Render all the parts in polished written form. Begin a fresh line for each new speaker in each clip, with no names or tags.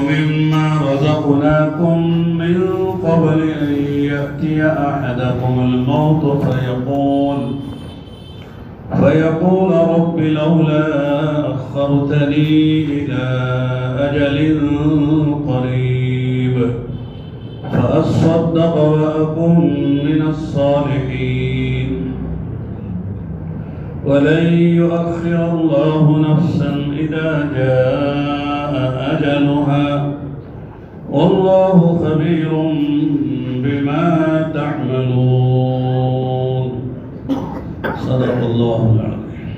مما رزقناكم من قبل أن يأتي أحدكم الموت فيقول رب لولا أخرتني إلى أجل قريب فأصدق وأكن من الصالحين ولن يؤخر الله نفسا إذا جاء أجلها والله خبير بما تعملون صدق الله العظيم.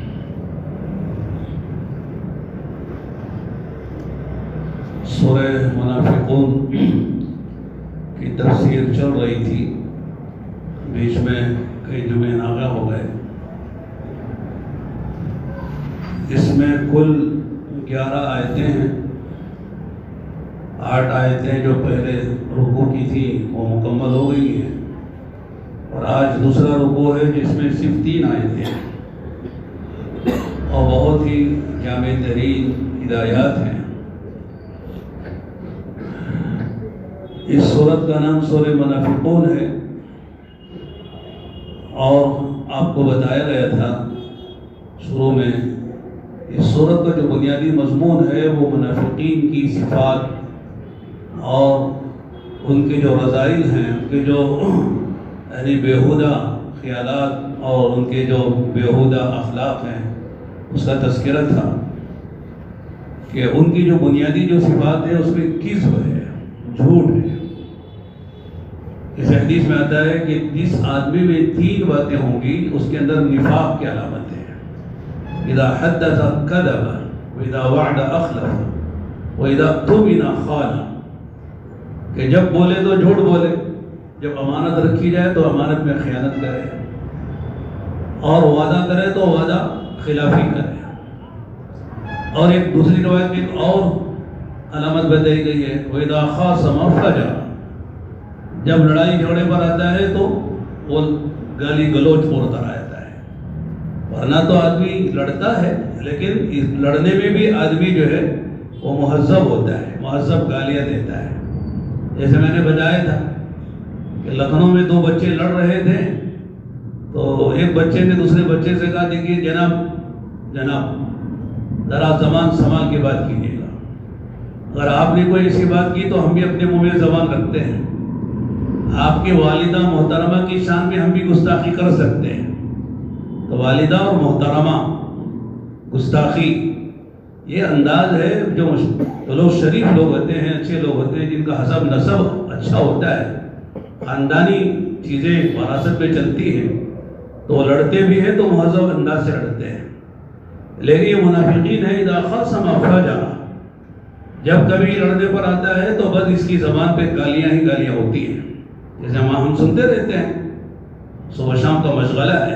سورہ منافقون کی تفسیر چل رہی تھی، بیچ میں کئی جمعے ناغہ ہو گئے. اس میں کل 11 آیتیں ہیں. 8 آیتیں جو پہلے رکوع کی تھی وہ مکمل ہو گئی ہیں، اور آج دوسرا رکوع ہے جس میں صرف 3 آیتیں ہیں اور بہت ہی جامع ترین ہدایات ہیں. اس سورت کا نام سورہ منافقون ہے، اور آپ کو بتایا گیا تھا شروع میں اس سورت کا جو بنیادی مضمون ہے وہ منافقین کی صفات اور ان کے جو رذائل ہیں، ان کے جو یعنی بیہودہ خیالات اور ان کے جو بیہودہ اخلاق ہیں اس کا تذکرہ تھا کہ ان کی جو بنیادی جو صفات ہے اس میں کذب ہے، جھوٹ ہے. اس حدیث میں آتا ہے کہ جس آدمی میں 3 باتیں ہوں گی اس کے اندر نفاق کی علامت ہے. اذا حدث كذب واذا وعد اخلف واذا اؤتمن خان، کہ جب بولے تو جھوٹ بولے، جب امانت رکھی جائے تو امانت میں خیانت کرے، اور وعدہ کرے تو وعدہ خلافی کرے. اور ایک دوسری روایت میں ایک اور علامت بتائی گئی ہے وَإِذَا خَاصَمَ فَجَرَ، جب لڑائی جھگڑے پر آتا ہے تو وہ گالی گلوچ پورتا رہتا ہے. ورنہ تو آدمی لڑتا ہے، لیکن اس لڑنے میں بھی آدمی جو ہے وہ مہذب ہوتا ہے، مہذب گالیاں دیتا ہے. جیسے میں نے بتایا تھا کہ لکھنؤ میں 2 بچے لڑ رہے تھے، تو ایک بچے نے دوسرے بچے سے کہا دیکھیے جناب ذرا زبان سنبھال کے بات کیجیے گا، اگر آپ نے کوئی ایسی بات کی تو ہم بھی اپنے منہ میں زبان رکھتے ہیں. آپ کی والدہ محترمہ کی شان میں ہم بھی گستاخی کر سکتے ہیں. تو والدہ اور محترمہ گستاخی یہ انداز ہے جو لوگ شریف لوگ ہوتے ہیں، اچھے لوگ ہوتے ہیں، جن کا حسب نسب اچھا ہوتا ہے، خاندانی چیزیں وراثت میں چلتی ہیں، تو وہ لڑتے بھی ہیں تو مہذب انداز سے لڑتے ہیں. لیکن یہ منافقین ہے اذا خاصم فجر، جب کبھی لڑنے پر آتا ہے تو بس اس کی زبان پہ گالیاں ہی گالیاں ہوتی ہیں. جیسے ہم سنتے رہتے ہیں، صبح شام کا مشغلہ ہے،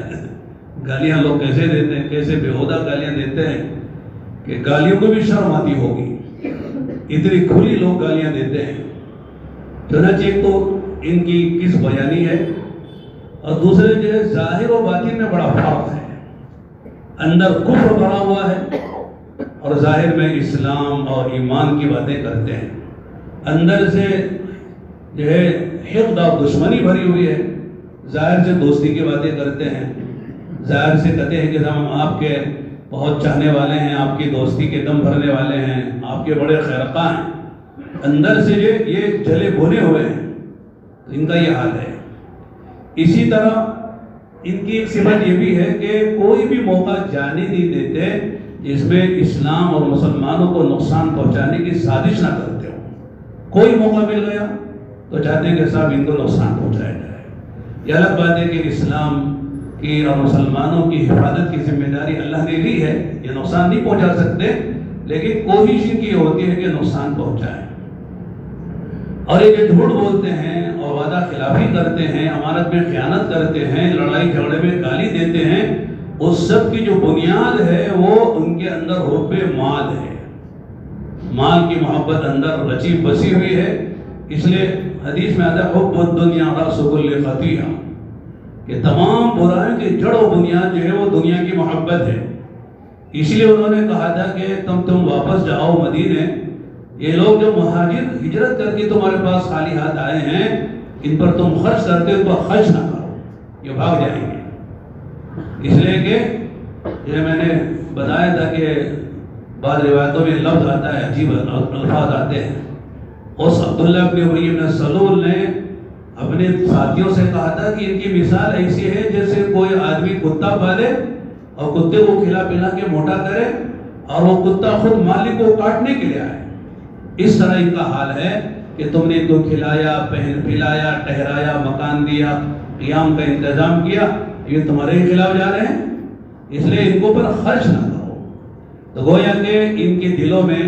گالیاں لوگ کیسے دیتے ہیں، کیسے بیہودہ گالیاں دیتے ہیں کہ گالیوں کو بھی شرم آتی ہوگی، اتنی کھلی لوگ گالیاں دیتے ہیں. چنانچہ تو ان کی کس بیانی ہے، اور دوسرے جو ہے ظاہر و باطن میں بڑا فرق ہے. اندر کفر بھرا ہوا ہے اور ظاہر میں اسلام اور ایمان کی باتیں کرتے ہیں. اندر سے جو ہے حقد اور دشمنی بھری ہوئی ہے، ظاہر سے دوستی کی باتیں کرتے ہیں، ظاہر سے کہتے ہیں کہ ہم آپ کے بہت چاہنے والے ہیں، آپ کی دوستی کے دم بھرنے والے ہیں، آپ کے بڑے خیرخواہ ہیں. اندر سے یہ جلے بھونے ہوئے ہیں. تو ان کا یہ حال ہے. اسی طرح ان کی ایک صفت یہ بھی ہے کہ کوئی بھی موقع جانے نہیں دیتے جس میں اسلام اور مسلمانوں کو نقصان پہنچانے کی سازش نہ کرتے ہو. کوئی موقع مل گیا تو چاہتے ہیں کہ صاحب ان کو نقصان پہنچایا جائے. یہ الگ بات ہے کہ اسلام کی اور مسلمانوں کی حفاظت کی ذمہ داری اللہ نے لی ہے، یہ نقصان نہیں پہنچا سکتے، لیکن کوشش ان کی ہوتی ہے کہ نقصان پہنچائیں. اور یہ جو جھوٹ بولتے ہیں اور وعدہ خلافی کرتے ہیں، امانت میں خیانت کرتے ہیں، لڑائی جھگڑے میں گالی دیتے ہیں، اس سب کی جو بنیاد ہے وہ ان کے اندر حب مال ہے. مال کی محبت اندر رچی بسی ہوئی ہے. اس لیے حدیث میں آتا ہے حب الدنیا رأس کل خطیئہ، کہ تمام برائیوں کی جڑ و بنیاد جو ہے وہ دنیا کی محبت ہے. اس لیے انہوں نے کہا تھا کہ تم واپس جاؤ مدینے یہ لوگ جو مہاجر ہجرت کر کے تمہارے پاس خالی ہاتھ آئے ہیں، ان پر تم خرچ کرتے ہو، ان پر خرچ نہ کرو، یہ بھاگ جائیں گے۔ اس لیے کہ یہ میں نے بتایا تھا کہ بعض روایتوں میں لفظ آتا ہے، عجیب الفاظ آتے ہیں۔ اس عبداللہ بن ابی بن سلول نے اپنے ساتھیوں سے کہا تھا کہ ان کی مثال ایسی ہے جیسے کوئی آدمی کتا پالے اور کتے کو کھلا پلا کے موٹا کرے اور وہ کتا خود مالک کو کاٹنے کے لیے آئے۔ اس طرح ان کا حال ہے کہ تم نے ان کو کھلایا، پلایا، ٹہرایا، مکان دیا، قیام کا انتظام کیا، یہ تمہارے ہی خلاف جا رہے ہیں، اس لیے ان کو پر خرچ نہ کرو۔ تو گویا کہ ان کے دلوں میں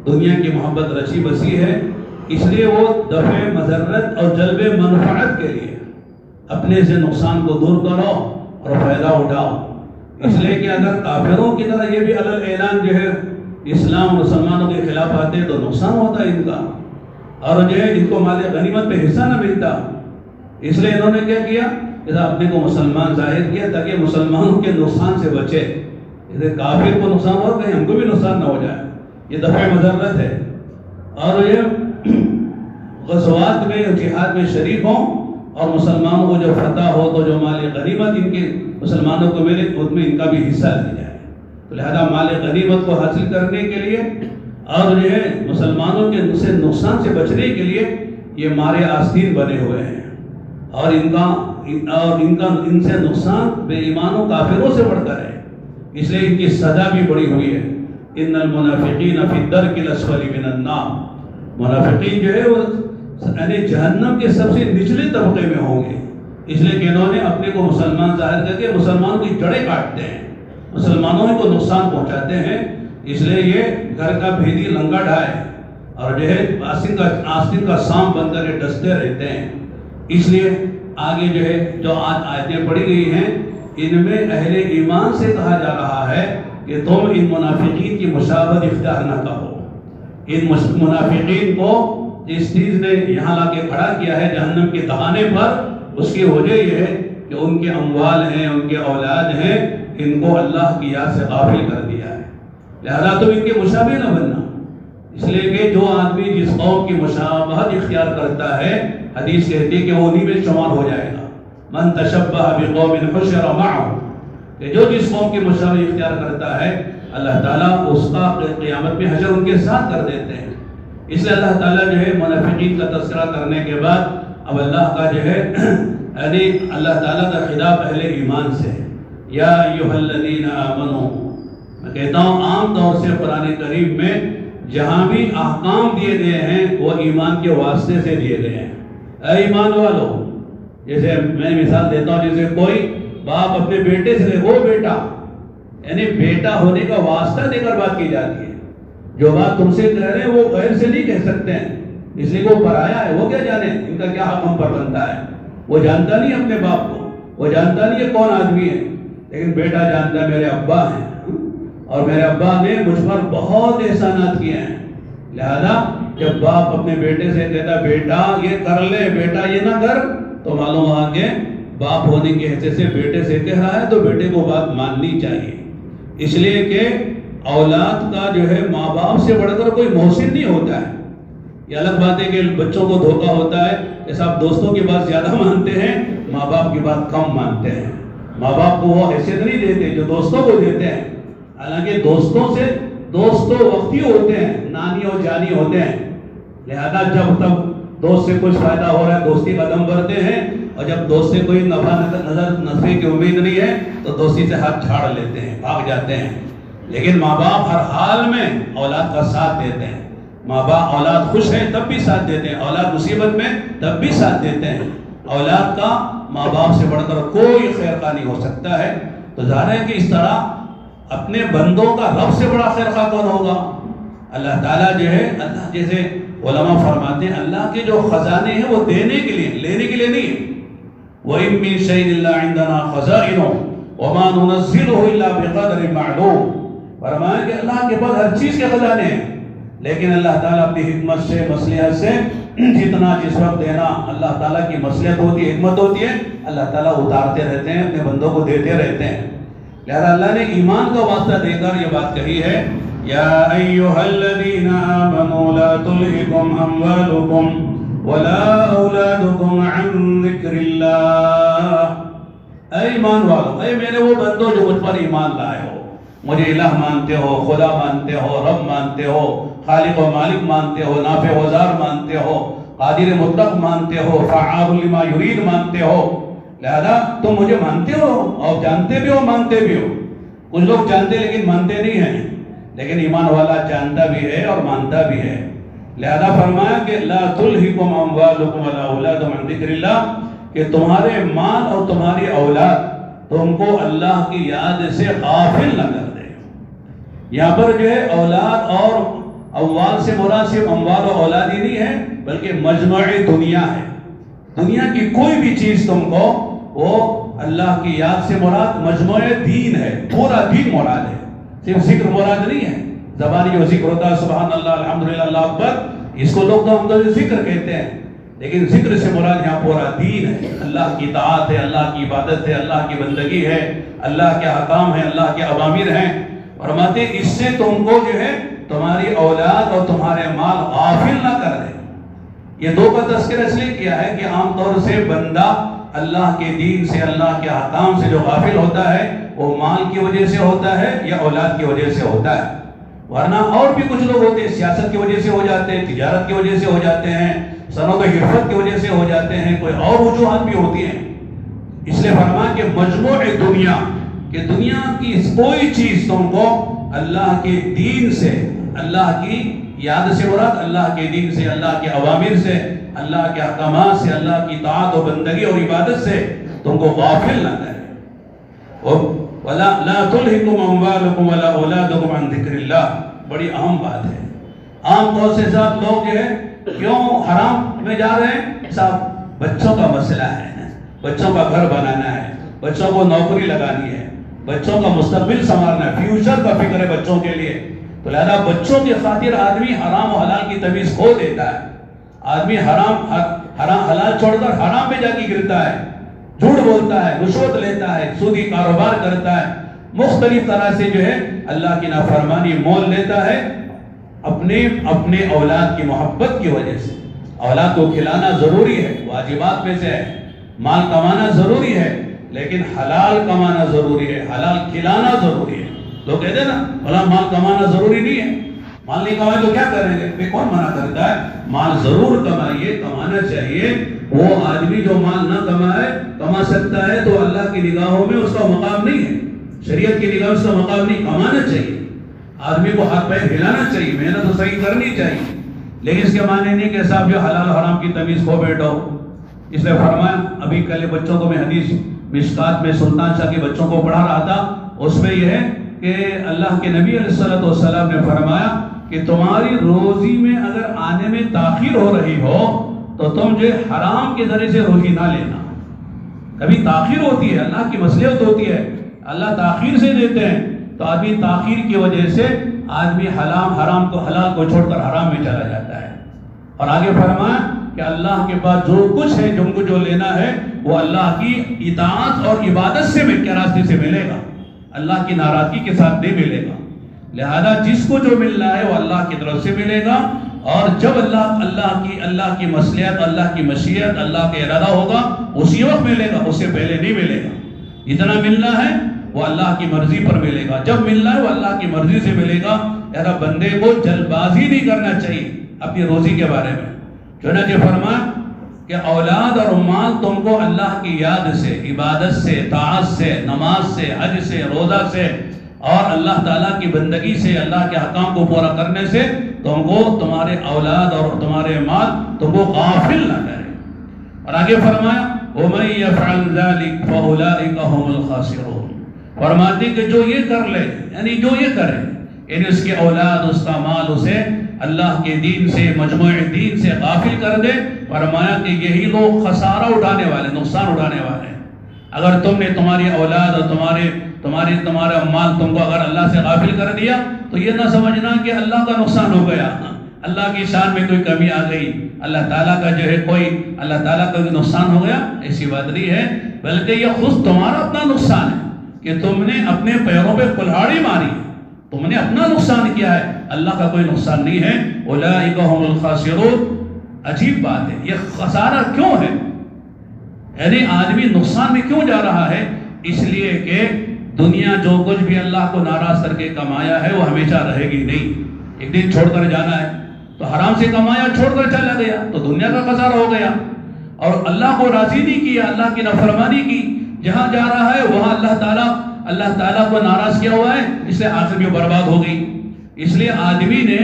دنیا کی محبت رچی بسی ہے، اس لیے وہ دفع مضرت اور جلب منفعت کے لیے اپنے سے نقصان کو دور کرو اور فائدہ اٹھاؤ۔ اس لیے کہ اگر کافروں کی طرح یہ بھی علل اعلان جو ہے اسلام اور مسلمانوں کے خلاف آتے تو نقصان ہوتا ہے ان کا، اور جو ہے ان کو مال غنیمت پہ حصہ نہ ملتا۔ اس لیے انہوں نے کیا کیا کہ اپنے کو مسلمان ظاہر کیا تاکہ مسلمانوں کے نقصان سے بچے، جیسے کافر کو نقصان ہو کہیں ہم کو بھی نقصان نہ ہو جائے، یہ دفع مضرت ہے۔ اور یہ غزوات میں جہاد میں شریک ہوں اور مسلمانوں کو جو فتح ہو تو جو مال غنیمت ان کے مسلمانوں کو ملے اس میں ان کا بھی حصہ لیا جائے۔ تو لہذا مال غنیمت کو حاصل کرنے کے لیے اور جو ہے مسلمانوں کے سے نقصان سے بچنے کے لیے یہ مارے آستین بنے ہوئے ہیں، اور ان سے نقصان بے ایمانوں کافروں سے بڑھ کر ہے، اس لیے ان کی سزا بھی بڑی ہوئی ہے۔ ان المنافقین فی الدرک الاسفل من النار، منافقین جو ہے وہ یعنی جہنم کے سب سے نچلے طبقے میں ہوں گے، اس لیے کہ انہوں نے اپنے کو مسلمان ظاہر کر کے مسلمانوں کی جڑیں کاٹتے ہیں، مسلمانوں کو نقصان پہنچاتے ہیں، اس لیے یہ گھر کا بھیدی لنگا ڈھائے اور جو ہے آستین کا سام بن کر کے ڈستے رہتے ہیں۔ اس لیے آگے جو ہے جو آج آیتیں پڑھی گئی ہیں ان میں اہل ایمان سے کہا جا رہا ہے کہ تم ان منافقین کی مشابہت اختیار نہ کرو۔ ان منافقین کو جس چیز نے یہاں لا کے کھڑا کیا ہے جہنم کے دہانے پر، اس کی وجہ یہ ہے کہ ان کے اموال ہیں، ان کے اولاد ہیں، ان کو اللہ کی یاد سے غافل کر دیا ہے۔ لہذا تم ان کے مشابہ نہ بننا، اس لیے کہ جو آدمی جس قوم کی مشابہت اختیار کرتا ہے حدیث کہتی ہے کہ وہ انہی میں شمار ہو جائے گا۔ من تشبہ بقوم حشر معہ، کہ جو جس قوم کی مشابہت اختیار کرتا ہے اللہ تعالیٰ اس کا قیامت میں حشر ان کے ساتھ کر دیتے ہیں۔ اس لیے اللہ تعالیٰ جو ہے منافقین کا تذکرہ کرنے کے بعد اب اللہ کا جو ہے یعنی اللہ تعالیٰ کا خطاب اہل ایمان سے، یا ایھا الذین آمنوا، میں کہتا ہوں عام طور سے قرآن کریم میں جہاں بھی احکام دیے گئے ہیں وہ ایمان کے واسطے سے دیے گئے ہیں۔ اے ایمان والو، جیسے میں مثال دیتا ہوں، جیسے کوئی باپ اپنے بیٹے سے وہ بیٹا یعنی بیٹا ہونے کا واسطہ دے کر بات کی جاتی ہے۔ جو بات تم سے کہہ رہے ہیں وہ غیر سے نہیں کہہ سکتے ہیں، اس لیے وہ پرایا ہے، وہ کیا جانے ان کا کیا حق ہم پر بنتا ہے۔ وہ جانتا نہیں اپنے باپ کو، وہ جانتا نہیں ہے کون آدمی ہے، لیکن بیٹا جانتا ہے میرے ابا ہیں اور میرے ابا نے مجھ پر بہت احسانات کیے ہیں۔ لہذا جب باپ اپنے بیٹے سے کہتا بیٹا یہ کر لے، بیٹا یہ نہ کر، تو معلوم ہوا کہ باپ ہونے کی حیثیت سے بیٹے سے کہہ رہا ہے تو بیٹے کو بات ماننی چاہیے۔ اس لیے کہ اولاد کا جو ہے ماں باپ سے بڑھ کر کوئی محسن نہیں ہوتا ہے۔ یہ الگ بات ہے کہ بچوں کو دھوکہ ہوتا ہے کہ صاحب دوستوں کی بات زیادہ مانتے ہیں، ماں باپ کی بات کم مانتے ہیں، ماں باپ کو وہ حیثیت نہیں دیتے جو دوستوں کو دیتے ہیں۔ حالانکہ دوستوں سے دوست تو وقتی ہوتے ہیں، نانی اور جانی ہوتے ہیں، لہذا جب تک دوست سے کچھ فائدہ ہو رہا ہے دوستی قدم بڑھتے ہیں، اور جب دوست سے کوئی نفع کی امید نہیں ہے تو دوستی سے ہاتھ چھاڑ لیتے ہیں، بھاگ جاتے ہیں۔ لیکن ماں باپ ہر حال میں اولاد کا ساتھ دیتے ہیں، ماں باپ اولاد خوش ہے تب بھی ساتھ دیتے ہیں، اولاد مصیبت میں تب بھی ساتھ دیتے ہیں۔ اولاد کا ماں باپ سے بڑھ کر کوئی خیر خواہ نہیں ہو سکتا ہے۔ تو ظاہر ہے کہ اس طرح اپنے بندوں کا رب سے بڑا خیر خواہ کون ہوگا؟ اللہ تعالیٰ جو ہے، اللہ جیسے علماء فرماتے ہیں اللہ کے جو خزانے ہیں وہ دینے کے لیے، لینے کے لیے نہیں ہے۔ وَإِن مِّن شَيْءٍ إِلَّا عِندَنَا خَزَائِنُهُ وَمَا نُنَزِّلُهُ إِلَّا بِقَدْرٍ مَّعْلُومٍ، فرمایا کہ اللہ کے پاس ہر چیز کے خزانے ہیں، لیکن اللہ تعالیٰ اپنی حکمت سے، مصلحت سے جتنا جس وقت دینا اللہ تعالیٰ کی مصلحت ہوتی ہے، حکمت ہوتی ہے، اللہ تعالیٰ اتارتے رہتے ہیں، اپنے بندوں کو دیتے رہتے ہیں۔ لہذا اللہ نے ایمان کا واسطہ دے کر یہ بات کہی ہے،
یا ایھا الذین آمنوا لا تلہکم اموالکم ولا اولادکم عن ذکر اللہ۔
اے ایمان والو، اے میرے وہ بندو جو مجھ پر ایمان لائے ہو، مجھے الہ مانتے ہو، خدا مانتے ہو، رب مانتے ہو، خالق و مالک مانتے ہو، نافع و ضار مانتے ہو، قادر مطلق مانتے ہو، فعال لما یرید مانتے ہو، لہذا تم مجھے مانتے ہو اور جانتے بھی ہو مانتے بھی ہو۔ کچھ لوگ جانتے لیکن مانتے نہیں ہیں، لیکن ایمان والا جانتا بھی ہے اور مانتا بھی ہے۔ لہذا فرمایا کہ لا تلہکم اموالکم ولا اولادکم عن ذکر اللہ، کہ تمہارے مال اور تمہاری اولاد تم کو اللہ کی یاد سے غافل نہ کر دے۔ یہاں پر جو ہے اولاد اور اموال سے مراد صرف اموال و اولاد ہی نہیں ہے، بلکہ مجموع دنیا ہے۔ دنیا کی کوئی بھی چیز تم کو وہ اللہ کی یاد سے مراد مجموع دین ہے، پورا دین مراد ہے، صرف ذکر مراد نہیں ہے۔ زبانی جو ذکر ہوتا ہے سبحان اللہ الحمدللہ اللہ اکبر، اس کو لوگ تو ہم ذکر کہتے ہیں، لیکن ذکر سے مراد یہاں پورا دین ہے، اللہ کی اطاعت ہے، اللہ کی عبادت ہے، اللہ کی بندگی ہے، اللہ کے احکام ہیں، اللہ کے اوامر ہیں۔ فرماتے ہیں اس سے تم کو جو ہے تمہاری اولاد اور تمہارے مال غافل نہ کر دے۔ یہ دو کا تذکرہ اس لیے کیا ہے کہ عام طور سے بندہ اللہ کے دین سے، اللہ کے احکام سے جو غافل ہوتا ہے وہ مال کی وجہ سے ہوتا ہے یا اولاد کی وجہ سے ہوتا ہے، ورنہ اور بھی کچھ لوگ ہوتے ہیں سیاست کی وجہ سے ہو جاتے ہیں، تجارت کی وجہ سے ہو جاتے ہیں، صنعت و حرفت کی وجہ سے ہو جاتے ہیں، کوئی اور وجوہات بھی ہوتی ہیں۔ اس لیے فرمایا کہ مجموع دنیا، کہ دنیا کی کوئی چیز تم کو اللہ کے دین سے، اللہ کی یاد سے مراد اللہ کے دین سے، اللہ کے اوامر سے، اللہ کے احکامات سے، اللہ کی اطاعت و بندگی اور عبادت سے تم کو غافل نہ کرے۔ وَلَا لَا تُلْهِكُمْ أَمْوَالُكُمْ وَلَا أَوْلَادُكُمْ عَنْ ذِكْرِ اللَّهِ، بڑی اہم بات ہے۔ عام طور سے صاحب لوگ جو ہے کیوں حرام میں جا رہے ہیں؟ صاحب بچوں کا مسئلہ ہے، بچوں کا گھر بنانا ہے، بچوں کو نوکری لگانی ہے، بچوں کا مستقبل سنوارنا ہے، فیوچر کا فکر ہے بچوں کے لیے، تو لہذا بچوں کی خاطر آدمی حرام و حلال کی تمیز کھو دیتا ہے۔ آدمی حرام حلال چھوڑ کر حرام میں جا کے گرتا ہے، جھوٹ بولتا ہے، رشوت لیتا ہے، سودی کاروبار کرتا ہے، مختلف طرح سے جو ہے اللہ کی نافرمانی مول لیتا ہے اپنے اولاد کی محبت کی وجہ سے۔ اولاد کو کھلانا ضروری ہے، واجبات میں سے ہے، مال کمانا ضروری ہے، لیکن حلال کمانا ضروری ہے، حلال کھلانا ضروری ہے۔ لوگ کہتے ہیں نا بھلا مال کمانا ضروری نہیں ہے، مال نہیں کمائے تو کیا کریں گے؟ پھر کون منع کرتا ہے؟ مال ضرور کمائیے، کمانا چاہیے۔ وہ آدمی جو مال نہ کما سکتا ہے تو اللہ کی نگاہوں میں اس کا مقام نہیں ہے، شریعت کی نگاہ میں اس کا مقام نہیں۔ کمانا چاہیے، آدمی کو ہاتھ پیر ہلانا چاہیے، محنت تو صحیح کرنی چاہیے، لیکن اس کے معنی نہیں کہ صاحب جو حلال حرام کی تمیز کھو بیٹھو۔ اس لیے فرمایا، ابھی کل بچوں کو میں حدیث مشکات میں سلطان شاہ کے بچوں کو پڑھا رہا تھا، اس میں یہ ہے کہ اللہ کے نبی علیہ السلام نے فرمایا کہ تمہاری روزی میں اگر آنے میں تاخیر ہو رہی ہو تو تم جو حرام کے ذریعے سے روزی نہ لینا۔ کبھی تاخیر ہوتی ہے، اللہ کی مصلحت ہوتی ہے، اللہ تاخیر سے دیتے ہیں، تو آدمی تاخیر کی وجہ سے آدمی حلال کو چھوڑ کر حرام میں چلا جاتا ہے۔ اور آگے فرمایا کہ اللہ کے پاس جو کچھ ہے، تم کو جو لینا ہے وہ اللہ کی اطاعت اور عبادت سے کے راستے سے ملے گا، اللہ کی ناراضگی کے ساتھ نہیں ملے گا۔ لہذا جس کو جو مل رہا ہے وہ اللہ کی طرف سے ملے گا، اور جب اللہ کی مصلحت، اللہ کی مشیت، اللہ کا ارادہ ہوگا اسی وقت ملے گا، اس سے پہلے نہیں ملے گا۔ جتنا ملنا ہے وہ اللہ کی مرضی پر ملے گا، جب ملنا ہے وہ اللہ کی مرضی سے ملے گا۔ لہذا بندے کو جلد بازی نہیں کرنا چاہیے اپنی روزی کے بارے میں۔ چنانچہ فرمایا کہ اولاد اور مال تم کو اللہ کی یاد سے، عبادت سے، طاعت سے، نماز سے، حج سے، روزہ سے اور اللہ تعالیٰ کی بندگی سے، اللہ کے حکام کو پورا کرنے سے تم کو تمہارے اولاد اور تمہارے مال تم کو غافل نہ کرے۔ اور آگے فرمایا وَمَن يَفْعَلْ ذَلِكَ فَأُولَٰئِكَ هُمُ الْخَاسِرُونَ، فرماتے کہ جو یہ کر لے، یعنی جو یہ کرے، یعنی اس کے اولاد، اس کا مال اسے اللہ کے دین سے، مجموع دین سے غافل کر دے، فرمایا کہ یہی لوگ خسارہ اٹھانے والے، نقصان اٹھانے والے ہیں۔ اگر تم نے تمہاری اولاد اور تمہارا مال تم کو اگر اللہ سے غافل کر دیا تو یہ نہ سمجھنا کہ اللہ کا نقصان ہو گیا، اللہ کی شان میں کوئی کمی آ گئی، اللہ تعالیٰ کا جو ہے اللہ تعالیٰ کا نقصان ہو گیا، ایسی بات نہیں ہے، بلکہ یہ خود تمہارا اپنا نقصان ہے کہ تم نے اپنے پیروں پہ کلہاڑی ماری، تم نے اپنا نقصان کیا ہے، اللہ کا کوئی نقصان نہیں ہے. اولئک هم الخاسرون. عجیب بات ہے، یہ خسارہ کیوں ہے؟ یعنی آدمی نقصان میں کیوں جا رہا ہے؟ اس لیے کہ دنیا جو کچھ بھی اللہ کو ناراض کر کے کمایا ہے وہ ہمیشہ رہے گی نہیں، ایک دن چھوڑ کر جانا ہے. تو حرام سے کمایا چھوڑ کر چلا گیا تو دنیا کا خسارہ ہو گیا، اور اللہ کو راضی نہیں کیا، اللہ کی نافرمانی کی، جہاں جا رہا ہے وہاں اللہ تعالیٰ کو ناراض کیا ہوا ہے، اس لیے آخر میں برباد ہو گئی. اس لیے آدمی نے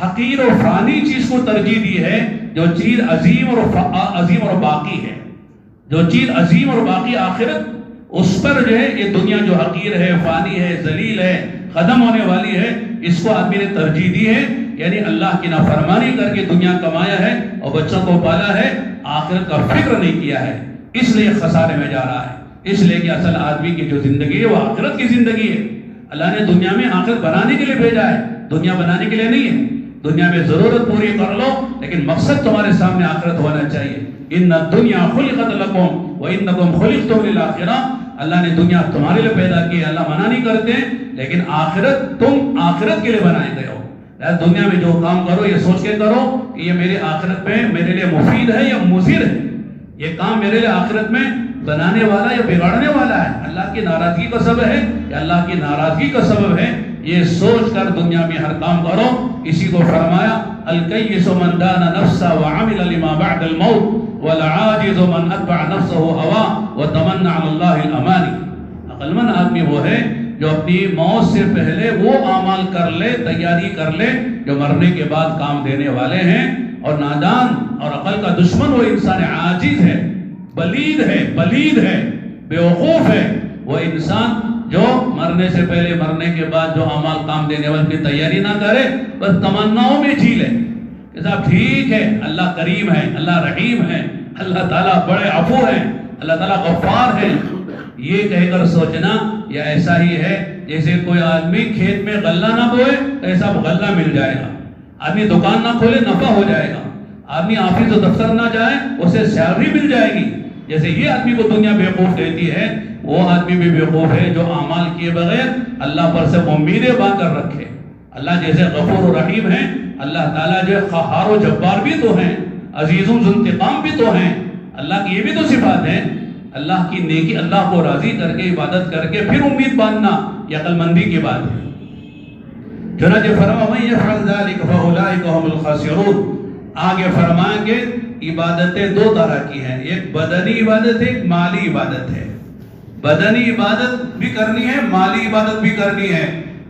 حقیر اور فانی چیز کو ترجیح دی ہے، جو چیز عظیم اور باقی ہے، جو چیز عظیم اور باقی آخرت، اس پر جو ہے یہ دنیا جو حقیر ہے، فانی ہے، ذلیل ہے، ختم ہونے والی ہے، اس کو آدمی نے ترجیح دی ہے. یعنی اللہ کی نافرمانی کر کے دنیا کمایا ہے اور بچوں کو پالا ہے، آخرت کا فکر نہیں کیا ہے، اس لیے خسارے میں جا رہا ہے. اس لیے کہ اصل آدمی کی جو زندگی ہے وہ آخرت کی زندگی ہے. اللہ نے دنیا میں آخرت بنانے کے لیے بھیجا ہے، دنیا بنانے کے لیے نہیں ہے. دنیا میں ضرورت پوری کر لو لیکن مقصد تمہارے سامنے آخرت ہونا چاہیے. ان الدنیا خلقت لکم وانکم خلقتم للآخرہ. اللہ نے دنیا تمہارے لیے پیدا کی ہے، اللہ منع نہیں کرتے، لیکن آخرت تم آخرت کے لیے بنائے گئے ہو. دنیا میں جو کام کرو یہ سوچ کے کرو کہ یہ میری آخرت میں میرے لیے مفید ہے یا مضر ہے، یہ کام میرے لیے آخرت میں بنانے والا یا بگاڑنے والا ہے، اللہ کی ناراضگی کا سبب ہے یا اللہ کی ناراضگی کا سبب ہے. یہ سوچ کر دنیا میں ہر کام کرو. اسی کو فرمایا الکیس من دان نفسہ وعمل لما بعد الموت والعاجز من اتبع نفسہ ہوا وتمنى علی اللہ الامانی. عقل مند آدمی وہ ہے جو اپنی موت سے پہلے وہ اعمال کر لے، تیاری کر لے جو مرنے کے بعد کام دینے والے ہیں. اور نادان اور عقل کا دشمن وہ انسان عاجز ہے، بلید ہے، بیوقوف ہے وہ انسان جو مرنے سے پہلے مرنے کے بعد جو اعمال کام دینے والے کی تیاری نہ کرے، بس تمناؤں میں جھی لے کہ صاحب ٹھیک ہے، اللہ کریم ہے، اللہ رحیم ہے، اللہ تعالیٰ بڑے عفو ہیں، اللہ تعالیٰ غفار ہے. یہ کہہ کر سوچنا یہ ایسا ہی ہے جیسے کوئی آدمی کھیت میں غلہ نہ بوئے ایسا غلہ مل جائے گا، آدمی دکان نہ کھولے نفع ہو جائے گا، آدمی آفس و دفتر نہ جائے اسے سیلری مل جائے گی. جیسے یہ آدمی کو دنیا بیوقوف دیتی ہے، وہ آدمی بھی بیوقوف ہے جو اعمال کیے بغیر اللہ پر سے امیدیں باندھ کر رکھے. اللہ جیسے غفور و رحیم ہیں، اللہ تعالیٰ جو قہار و جبار بھی تو ہیں، عزیز و ذو انتقام بھی تو ہیں. اللہ کی یہ بھی تو صفات ہیں. اللہ کی نیکی، اللہ کو راضی کر کے عبادت کر کے پھر امید باندھنا یہ عقل مندی کی بات ہے. چنانچہ فرمایا من یفعل ذلک فاولئک هم الخاسرون. آگے فرمائیں کہ عبادتیں دو طرح کی ہیں، ایک بدنی عبادت ہے، ایک مالی عبادت ہے. بدنی عبادت بھی کرنی ہے، مالی عبادت بھی کرنی ہے،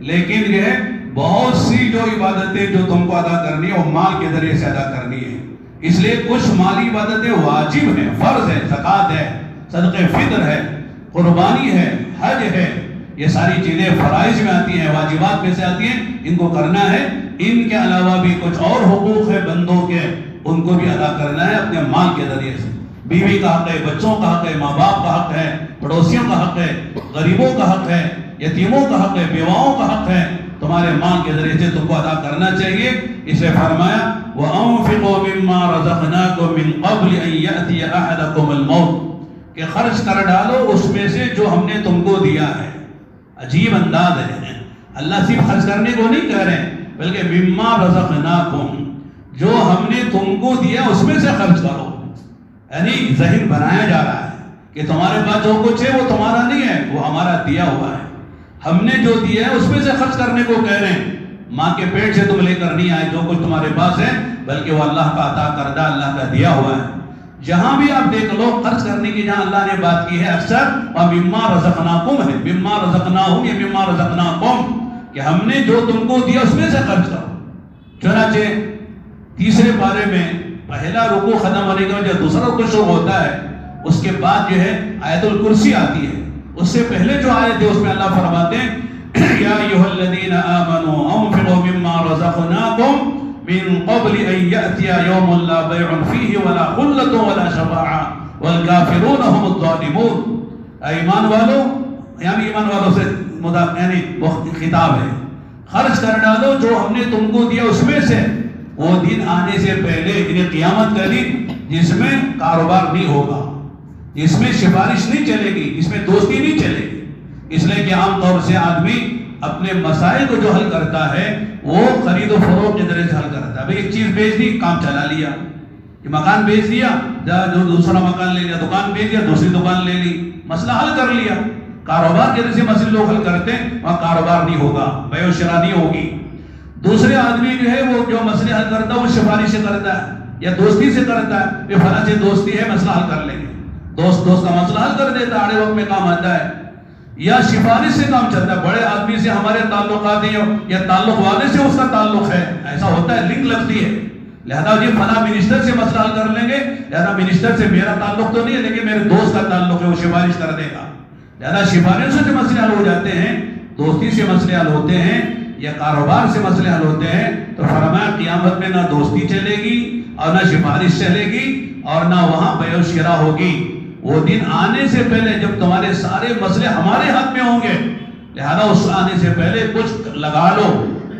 لیکن یہ بہت سی جو عبادتیں جو تم کو ادا کرنی ہے وہ مال کے ذریعے سے ادا کرنی ہے. اس لیے کچھ مالی عبادتیں واجب ہیں، فرض ہے، زکوٰۃ ہے، صدقہ فطر ہے، قربانی ہے، حج ہے، یہ ساری چیزیں فرائض میں آتی ہیں، واجبات میں سے آتی ہیں، ان کو کرنا ہے. ان کے علاوہ بھی کچھ اور حقوق ہے بندوں کے، ان کو بھی ادا کرنا ہے اپنے مال کے ذریعے سے. بیوی کا حق ہے، بچوں کا حق ہے، ماں باپ کا حق ہے، پڑوسیوں کا حق ہے، غریبوں کا حق ہے، یتیموں کا حق ہے، بیواؤں کا حق ہے. تمہارے مال کے ذریعے سے تم کو ادا کرنا چاہیے. اسے فرمایا وَأَنفِقُوا مِمَّا رَزَقْنَاكُم مِّن قَبْلِ أَن يَأْتِيَ أَحَدَكُمُ الْمَوْتُ، کہ خرچ کر ڈالو اس میں سے جو ہم نے تم کو دیا ہے. عجیب انداز ہے، اللہ صرف خرچ کرنے کو نہیں کہہ رہے بلکہ مِمَّا رَزَقْنَاكُم، جو ہم نے تم کو دیا اس میں سے خرچ کرو. یعنی ذہن بنایا جا رہا ہے کہ تمہارے پاس جو کچھ ہے وہ تمہارا نہیں ہے، وہ ہمارا دیا ہوا ہے. ہم نے جو دیا ہے اس میں سے خرچ کرنے کو کہہ رہے ہیں. ماں کے پیٹ سے تم لے کر نہیں آئے جو کچھ تمہارے پاس ہے، بلکہ وہ اللہ کا عطا کردہ، اللہ کا دیا ہوا ہے. جہاں بھی آپ دیکھ لو خرچ کرنے کی جہاں اللہ نے بات کی ہے اکثر وَمِمَّا رَزَقْنَاكُمْ ہے، مِمَّا رَزَقْنَاهُمْ یا مِمَّا رَزَقْنَاكُمْ، کہ ہم نے جو تم کو دیا اس میں سے خرچ کرو. چنانچہ تیسرے پارے میں پہلا رکوع ختم ہونے کے بعد جو دوسرا رکوع شروع ہوتا ہے اس کے بعد جو ہے آیت الکرسی آتی ہے. اس سے پہلے جو آیت ہے اس میں اللہ فرماتے ہیں یا ایھا الذین آمنوا انفقوا مما رزقناکم من قبل ان یأتی یوم لا بیع فیہ ولا خلۃ ولا شفاعہ والکافرون هم الظالمون. ایمان والو، یعنی ایمان والوں سے یعنی خطاب ہے، خرچ کر ڈالو جو ہم نے تم کو دیا اس میں سے، وہ دن آنے سے پہلے، یعنی قیامت کا دن جس میں کاروبار نہیں ہوگا، جس میں سفارش نہیں چلے گی، جس میں دوستی نہیں چلے گی. اس لیے کہ عام طور سے آدمی اپنے مسائل کو جو حل کرتا ہے وہ خرید و فروخت کے ذریعے سے حل کرتا ہے. بھئی ایک چیز بیچ دی، کام چلا لیا. یہ مکان بیچ دیا، جو دوسرا مکان لے لیا. دکان بیچ دیا، دوسری دکان لے لی، مسئلہ حل کر لیا. کاروبار کے ذریعے سے مسئلے لوگ حل کرتے ہیں، وہاں کاروبار نہیں ہوگا، بیع و شراء نہیں ہوگی. دوسرے آدمی جو ہے وہ جو مسئلے حل کرتا ہے وہ سفارش سے کرتا ہے یا دوستی سے کرتا ہے. یہ فلاں سے دوستی ہے، مسئلہ حل کر لیں گے. دوست کا مسئلہ حل کر دیتا ہے، آڑے وقت میں کام آتا ہے. یا سفارش سے کام چلتا ہے، بڑے آدمی سے ہمارے تعلقات ہیں یا تعلق والے سے اس کا تعلق ہے، ایسا ہوتا ہے، لنک لگتی ہے. لہذا یہ فلاں منسٹر سے مسئلہ حل کر لیں گے، لہذا منسٹر سے میرا تعلق تو نہیں ہے لیکن میرے دوست کا تعلق ہے، وہ سفارش کر دے گا. لہذا سفارشوں سے مسئلے حل ہو جاتے ہیں، دوستی سے مسئلے حل ہوتے ہیں یا کاروبار سے مسئلے حل ہوتے ہیں. تو فرمایا قیامت میں نہ دوستی چلے گی اور نہ سفارش چلے گی اور نہ وہاں بیع و شراء ہوگی. وہ دن آنے سے پہلے جب تمہارے سارے مسئلے ہمارے ہاتھ میں ہوں گے، لہذا اس آنے سے پہلے کچھ لگا لو،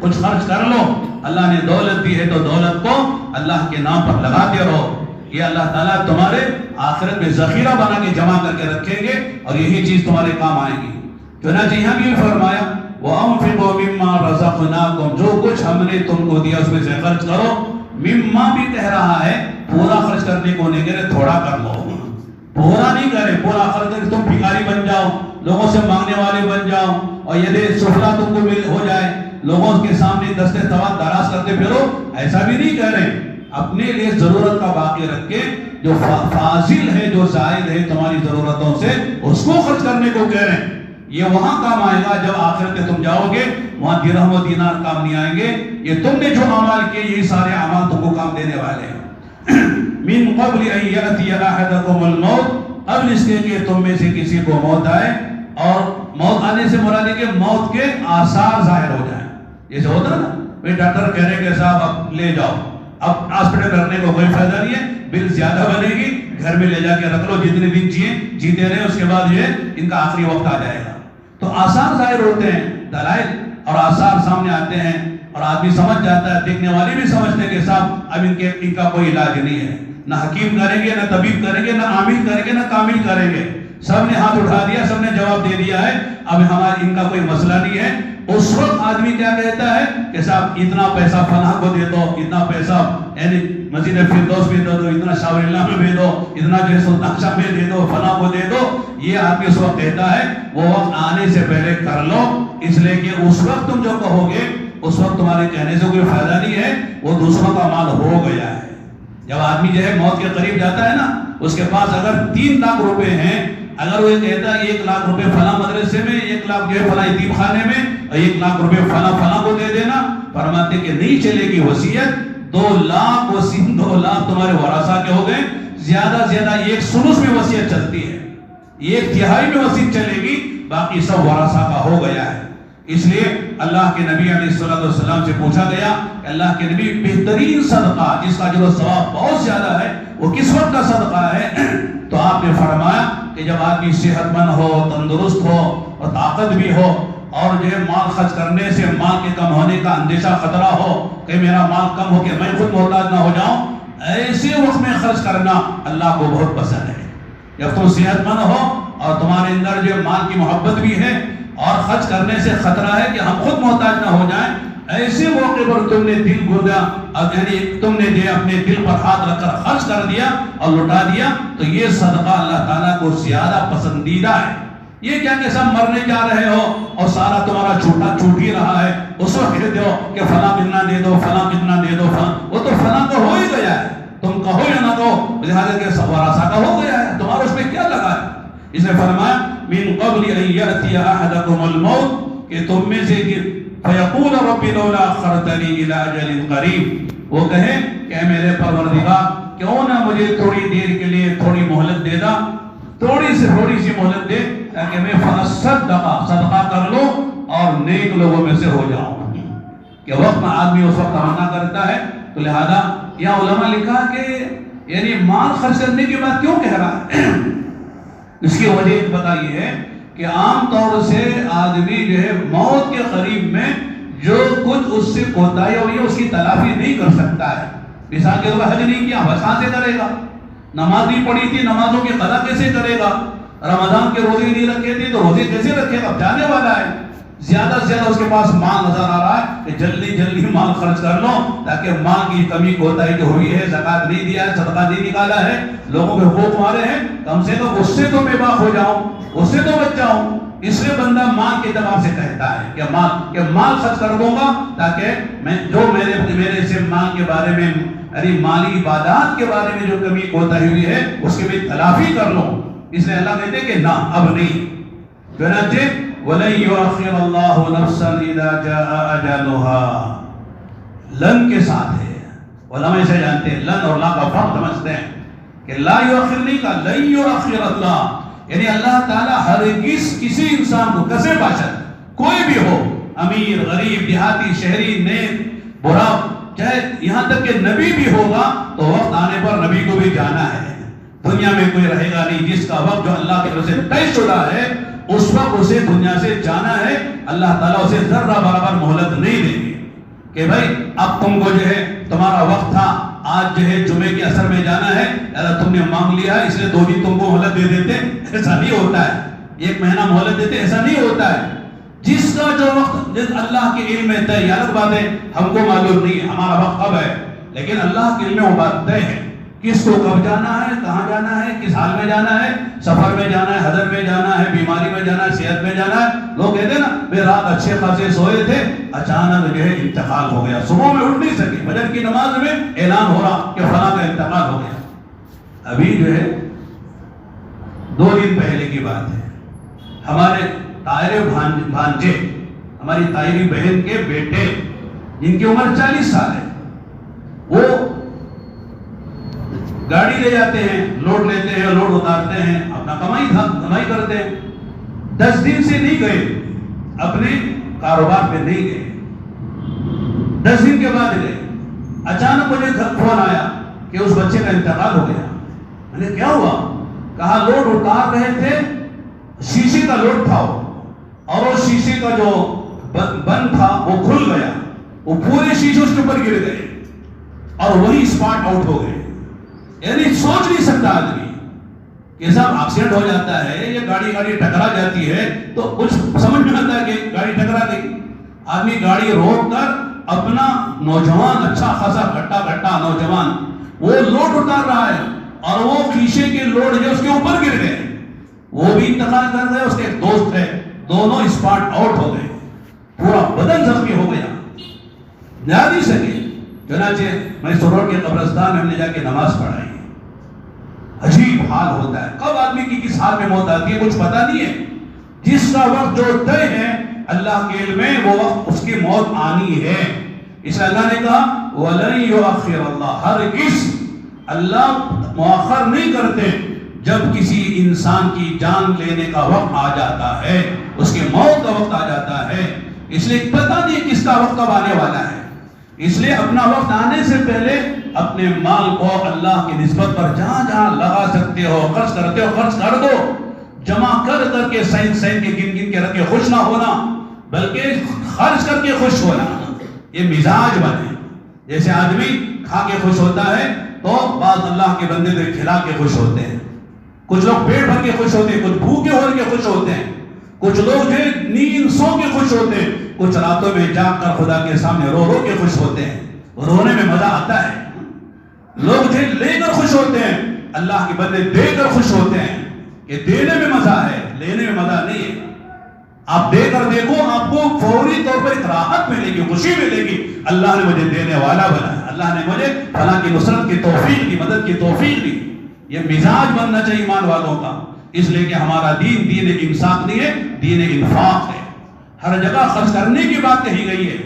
کچھ خرچ کر لو. اللہ نے دولت دی ہے تو دولت کو اللہ کے نام پر لگاتے رہو. یہ اللہ تعالیٰ تمہارے آخرت میں ذخیرہ بنا کے جمع کر کے رکھیں گے اور یہی چیز تمہارے کام آئے گی. چنانچہ یہاں بھی فرمایا وَأَنفِقُوا مِمَّا رَزَقْنَاكُمْ، جو کچھ ہم نے تم کو دیا اس میں سے خرچ کرو. مما بھی کہہ رہا ہے پورا خرچ کرنے کو نہیں کہہ رہے، تھوڑا کر لو. پورا نہیں کرے، پورا خرچ کر تم بھکاری بن جاؤ، لوگوں سے مانگنے والے بن جاؤ اور یہ سفلا تم کو مل ہو جائے، لوگوں کے سامنے دستے طوال دراز کرتے پھرو. ایسا بھی نہیں کہہ رہے. اپنے لیے ضرورت کا باقی رکھ کے جو فاضل ہے، جو زائد ہے تمہاری ضرورتوں سے، اس کو خرچ کرنے کو کہہ رہے ہیں. یہ وہاں کام آئے گا جب آخرت میں تم جاؤ گے، وہاں درہم و دینار کام نہیں آئیں گے. یہ تم نے جو اعمال کیے یہی سارے اعمال تم کو کام دینے والے ہیں. من قبل ان یأتی احدکم الموت، قبل اس کے کہ تم میں سے کسی کو موت آئے. اور موت آنے سے مراد ہے کہ موت کے آثار ظاہر ہو جائیں. جیسے ہوتا ہے نا، ڈاکٹر کہہ رہے کہ صاحب اب لے جاؤ، اب ہاسپٹل کرنے کو کوئی فائدہ نہیں ہے، بل زیادہ بنے گی، گھر میں لے جا کے رکھ لو، جتنے دن جیتے رہے، اس کے بعد یہ ان کا آخری وقت آ جائے گا. تو آثار ظاہر ہوتے ہیں، دلائل اور آثار سامنے آتے ہیں اور آدمی سمجھ جاتا ہے، دیکھنے والے بھی سمجھتے ہیں کہ صاحب اب ان کا کوئی علاج نہیں ہے. نہ حکیم کریں گے، نہ طبیب کریں گے، نہ عامل کریں گے، نہ کامل کریں گے. سب نے ہاتھ اٹھا دیا، سب نے جواب دے دیا ہے، اب ہمارا ان کا کوئی مسئلہ نہیں ہے. اس وقت آدمی کیا کہتا ہے کہ صاحب اتنا پیسہ فلاں کو دے دو، اتنا پیسہ یعنی مسجد فردوس میں دے دو، اتنا شاور اللہ میں دے دو، اتنا جو ہے سلطان شاہ میں دے دو، فلاں کو دے دو. یہ آدمی اس وقت کہتا ہے. وہ وقت آنے سے پہلے کر لو، اس لیے کہ اس وقت تم جو کہو گے اس وقت تمہارے کہنے سے کوئی فائدہ نہیں ہے، وہ دوسروں کا مال ہو گیا ہے. جب آدمی جو ہے موت کے قریب جاتا ہے نا، اس کے پاس اگر 3 لاکھ روپے ہیں، اگر وہ کہتا ہے 1 لاکھ روپے فلاں مدرسے میں، 1 لاکھ جو ہے فلاں یتیم خانے میں اور 1 لاکھ روپے فلاں کو دے دینا، فرماتے کہ نہیں چلے گی وصیت. 2 لاکھ وصیت، 2 لاکھ تمہارے ورثہ کے ہو گئے. زیادہ زیادہ 1/3 میں وصیت چلتی ہے، 1/3 میں وصیت چلے گی، باقی سب ورثہ کا ہو گیا ہے. اس لیے اللہ کے نبی علیہ السلام سے پوچھا گیا کہ اللہ کے نبی بہترین صدقہ جس کا جو ثواب بہت زیادہ ہے وہ کس وقت کا صدقہ ہے؟ تو آپ نے فرمایا کہ جب آدمی صحت مند ہو، تندرست ہو اور طاقت بھی ہو اور جو ہے مال خرچ کرنے سے مال کے کم ہونے کا اندیشہ خطرہ ہو کہ میرا مال کم ہو کہ میں خود محتاج نہ ہو جاؤں، ایسے وقت میں خرچ کرنا اللہ کو بہت پسند ہے. جب تم صحت مند ہو اور تمہارے اندر جو مال کی محبت بھی ہے اور خرچ کرنے سے خطرہ ہے کہ ہم خود محتاج نہ ہو جائیں، ایسے موقع پر تم نے دل گردہ یعنی تم نے جو اپنے دل پر ہاتھ رکھ کر خرچ کر دیا اور لٹا دیا، تو یہ صدقہ اللہ تعالیٰ کو زیادہ پسندیدہ ہے. یہ کیا کہ سب مرنے جا رہے ہو اور سارا تمہارا چھوٹ ہی رہا ہے، اس وقت کہتے ہو کہ فلاں کتنا دے دو، فلاں کتنا دے دو، فلاں، وہ تو فلاں کا ہو ہی گیا ہے، تم کہو یا نہ کہو، لہٰذا کہ ورثہ کا ہو گیا ہے، تمہارا اس میں کیا لگا ہے. اس نے فرمایا من قبل ان یأتی احدکم الموت، کہ تم میں سے فیقول رب لولا اخرتنی الی اجل قریب، وہ کہے کہ میرے پروردگار کیوں نہ مجھے تھوڑی دیر کے لیے تھوڑی مہلت دے دا، تھوڑی سی مہلت دے تاکہ میں صدقہ کر لوں اور نیک لوگوں میں سے ہو جاؤں. کہ وقت میں آدمی اس وقت تمنا کرتا ہے. تو لہذا یہاں علماء لکھا کہ یعنی مال خرچ کرنے کی بات کیوں کہہ رہا ہے؟ اس کی وجہ ایک بتائیے ہے کہ عام طور سے آدمی جو ہے موت کے قریب میں جو کچھ اس سے کوتاہی ہوئی ہے اس کی تلافی نہیں کر سکتا ہے. مثال کے طور پر حج نہیں کیا، حج کہاں سے کرے گا؟ نماز نہیں پڑھی تھی، نمازوں کی قضا کیسے کرے گا؟ رمضان کے روزے نہیں رکھے تھے تو روزے کیسے رکھے گا؟ جانے والا ہے.
زیادہ سے زیادہ اس کے پاس مال نظر آ رہا ہے کہ جلدی جلدی مال خرچ کر لو تاکہ مال کی کمی کوتاہی جو ہوئی ہے، زکات نہیں دیا ہے، صدقہ نہیں نکالا ہے، لوگوں کے حقوق مارے ہیں، کم سے کم اس سے تو بے باک ہو جاؤں، اس سے تو بچ جاؤں. اس لیے بندہ مال کے اعتبار سے کہتا ہے کہ مال خرچ کر دوں گا تاکہ میں جو میرے سے مال کے بارے میں یعنی مالی عبادات کے بارے میں جو کمی کوتاہی ہوئی ہے اس کے بھی تلافی کر لوں. اس لیے اللہ کہتے ہیں کہ نہ، اب نہیں. چنانچہ وَلَن يُؤَخِّرَ اللَّهُ نَفْسًا إِذَا جَاءَ أَجَلُهَا لن کے ساتھ ہے. علماء اسے جانتے ہیں، لن اور لا کا فرق سمجھتے ہیں کہ لا یؤخر نہیں کا لن یؤخر اللہ، یعنی اللہ تعالیٰ ہرگز کسی انسان کو کسے باشد کوئی بھی ہو، امیر غریب دیہاتی شہری نیک برا، چاہے یہاں تک کہ نبی بھی ہوگا تو وقت آنے پر نبی کو بھی جانا ہے. دنیا میں کوئی رہے گا نہیں جس کا وقت جو اللہ کے طرف سے طے شدہ ہے اس وقت اسے دنیا سے جانا ہے. اللہ تعالیٰ اسے ذرہ برابر مہلت نہیں دیں گے کہ بھائی اب تم کو جو ہے تمہارا وقت تھا، آج جو ہے جمعے کے اثر میں جانا ہے، اللہ تم نے مانگ لیا ہے اس لیے 2 دن تم کو مہلت دے دیتے. ایسا نہیں ہوتا ہے. 1 مہینہ مہلت دیتے، ایسا نہیں ہوتا ہے. جس کا جو وقت جس اللہ کے علم میں طے، الگ بات ہے ہم کو معلوم نہیں ہمارا وقت کب ہے، لیکن اللہ کے علم میں وہ بات طے ہے کس کو کب جانا ہے، کہاں جانا ہے، کس حال میں جانا ہے، سفر میں جانا ہے، حضر میں جانا ہے، بیماری میں جانا ہے، صحت میں جانا ہے. لوگ کہتے ہیں نا بے رات اچھے خاصے سوئے تھے، اچانک جو ہے انتقال ہو گیا، صبح میں اٹھ نہیں سکے، فجر کی نماز میں اعلان ہو رہا کہ فلاں کا انتقال ہو گیا. ابھی جو ہے 2 دن پہلے کی بات ہے، ہمارے طاہر بھانجے، ہماری طاہری بہن کے بیٹے جن کی عمر 40 سال ہے، وہ گاڑی لے جاتے ہیں، لوڈ لیتے ہیں، لوڈ اتارتے ہیں، اپنا کمائی کرتے ہیں. 10 دن سے نہیں گئے، اپنے کاروبار پہ نہیں گئے. 10 دن کے بعد گئے. اچانک مجھے فون آیا کہ اس بچے کا انتقال ہو گیا. میں نے کیا ہوا؟ کہا لوڈ اتار رہے تھے، شیشے کا لوڈ تھا اور وہ شیشے کا جو بند تھا وہ کھل گیا، وہ پورے شیشے اس کے اوپر گر گئے اور وہی اسپاٹ آؤٹ ہو گئے. یعنی سوچ نہیں سکتا آدمی کہ صاحب ایکسیڈنٹ ہو جاتا ہے یا گاڑی ٹکرا جاتی ہے تو کچھ سمجھ میں آتا ہے کہ گاڑی ٹکرا گئی. آدمی گاڑی روک کر اپنا نوجوان اچھا خاصا گھٹا نوجوان وہ لوڈ اتار رہا ہے اور وہ شیشے کے لوڈ جو اس کے اوپر گر گئے، وہ بھی انتقال کر گئے. اس کے ایک دوست ہے، دونوں اسپاٹ آؤٹ ہو گئے، پورا بدن زخمی ہو گیا، جا نہیں سکے. چنانچہ میں سرور کے قبرستان میں ہم نے جا کے نماز پڑھائی. عجیب حال ہوتا ہے، کب آدمی کی کس حال میں موت آتی ہے کچھ پتا نہیں ہے. جس کا وقت جو طے ہے اللہ کے علم میں وہ وقت اس کی موت آنی ہے. اس لیے اللہ نے کہا وَلَن يُؤَخِّرَ اللَّهُ، ہرگز اللہ مؤخر نہیں کرتے. جب کسی انسان کی جان لینے کا وقت آ جاتا ہے، اس کی موت کا وقت آ جاتا ہے، اس لیے پتہ نہیں کس کا وقت کب آنے والا ہے. اس لیے اپنا وقت آنے سے پہلے اپنے مال کو اللہ کی نسبت پر جہاں جہاں لگا سکتے ہو خرچ کرتے ہو خرچ کر دو. جمع کر کے سین کے گن کے رکھ کے خوش نہ ہونا بلکہ خرچ کر کے خوش ہونا. یہ مزاج بنے. جیسے آدمی کھا کے خوش ہوتا ہے تو بعض اللہ کے بندے کو کھلا کے خوش ہوتے ہیں. کچھ لوگ پیٹ بھر کے خوش ہوتے ہیں، کچھ بھوکے ہو کے خوش ہوتے ہیں، کچھ لوگ جو نیند سو کے خوش ہوتے ہیں، کچھ راتوں میں جاگ کر خدا کے سامنے رو رو کے خوش ہوتے ہیں. رونے میں مزہ آتا ہے. لوگ جو لے کر خوش ہوتے ہیں، اللہ کے بندے دے کر خوش ہوتے ہیں کہ دینے میں مزہ ہے، لینے میں مزہ نہیں ہے. آپ دے کر دیکھو، آپ کو فوری طور پر ایک راحت ملے گی، خوشی ملے گی. اللہ نے مجھے دینے والا بنایا، اللہ نے مجھے فلاں کی نصرت کی توفیق دی، مدد کی توفیق دی. یہ مزاج بننا چاہیے ایمان والوں کا. اس لیے کہ ہمارا دین انفاق نہیں ہے، دین انفاق ہے. ہر جگہ خرچ کرنے کی بات کہی گئی ہے،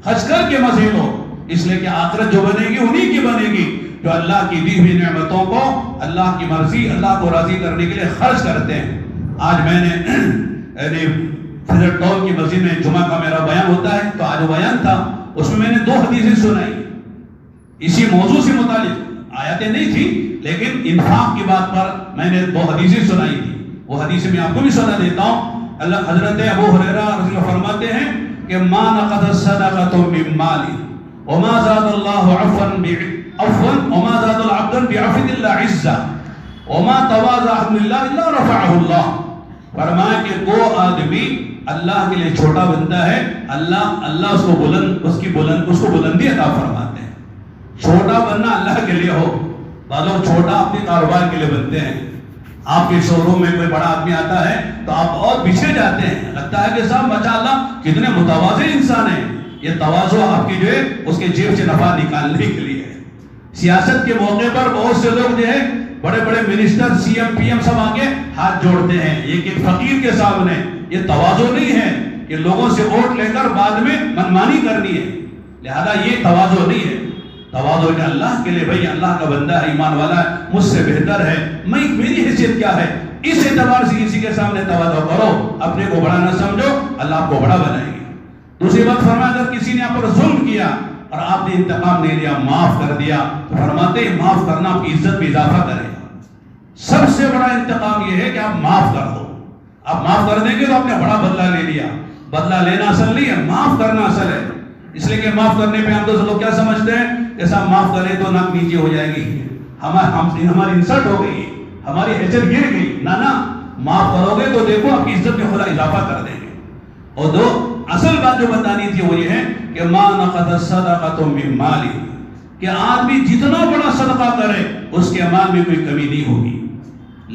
خرچ کر کے مزے لو. اس لیے کہ آخرت جو بنے گی انہی کی بنے گی جو اللہ کی دی ہوئی نعمتوں کو اللہ کی مرضی، اللہ کو راضی کرنے کے لیے خرچ کرتے ہیں. آج میں نے فضل ٹول کی مسجد میں جمعہ کا میرا بیان ہوتا ہے، تو آج وہ بیان تھا، اس میں نے 2 حدیثیں سنائی اسی موضوع سے متعلق. آیتیں نہیں تھی لیکن انفاق کی بات پر میں نے 2 حدیثیں سنائی تھی. وہ حدیثیں میں آپ کو بھی سنا دیتا ہوں. اللہ حضرت ابو ہریرہ رضی اللہ فرماتے ہیں کہ ما نقض الصدقۃ من مال وما زاد الله عفوا وما زاد العبد بعفو الا عزا وما تواضع لله الا رفعه الله. فرمایا کہ وہ آدمی اللہ کے لیے چھوٹا بنتا ہے، اللہ اس کو بلندی عطا فرماتے ہیں۔ چھوٹا بننا اللہ کے لیے ہو، بعض لوگ چھوٹا اپنے کاروبار کے لیے بنتے ہیں۔ آپ کے شو روم میں کوئی بڑا آدمی آتا ہے تو آپ اور پیچھے جاتے ہیں، لگتا ہے کہ صاحب ماشاءاللہ کتنے متواضع انسان ہیں۔ یہ تواضع آپ کی جو ہے اس کے جیب سے نفع نکالنے کے لیے ہے۔ سیاست کے موقع پر بہت سے لوگ جو ہے بڑے بڑے minister, C M, P M سب آگے ہاتھ جوڑتے ہیں ایک ایک فقیر کے سامنے۔ یہ تواضع نہیں ہے کہ لوگوں سے ووٹ لے کر بعد میں منمانی کرنی ہے، لہذا یہ تواضع نہیں ہے۔ تواضع کہ اللہ کے لیے، بھائی اللہ کا بندہ ہے، ایمان والا ہے، مجھ سے بہتر ہے، میری حیثیت کیا ہے، اس اعتبار سے کسی کے سامنے تواضع کرو، اپنے کو بڑا نہ سمجھو، اللہ آپ کو بڑا بنائے گی۔ دوسری بات فرمایا، اگر کسی نے آپ پر ظلم کیا اور آپ نے انتقام نہیں لیا، معاف کر دیا، تو فرماتے ہیں معاف کرنا آپ کی عزت میں اضافہ کرے گا۔ سب سے بڑا انتقام یہ ہے کہ آپ معاف کر دو۔ آپ معاف کر دیں گے تو آپ نے بڑا بدلہ لے لیا۔ بدلہ لینا اصل نہیں ہے، معاف کرنا اصل ہے۔ اس لیے کہ معاف کرنے پہ ہم تو لوگ کیا سمجھتے ہیں کہ صاحب معاف کریں تو ناک نیچے ہو جائے گی، ہماری انسلٹ ہو گئی، ہماری حیثیت گر گئی۔ نہ معاف کرو گے تو دیکھو آپ کی عزت میں خدا اضافہ کر دیں گے۔ اور دو اصل بات جو بتانی تھی وہ یہ ہے کہ ما نقضت صدقۃ من مال، کہ آدمی جتنا بڑا صدقہ کرے اس کے مال میں کوئی کمی نہیں ہوگی۔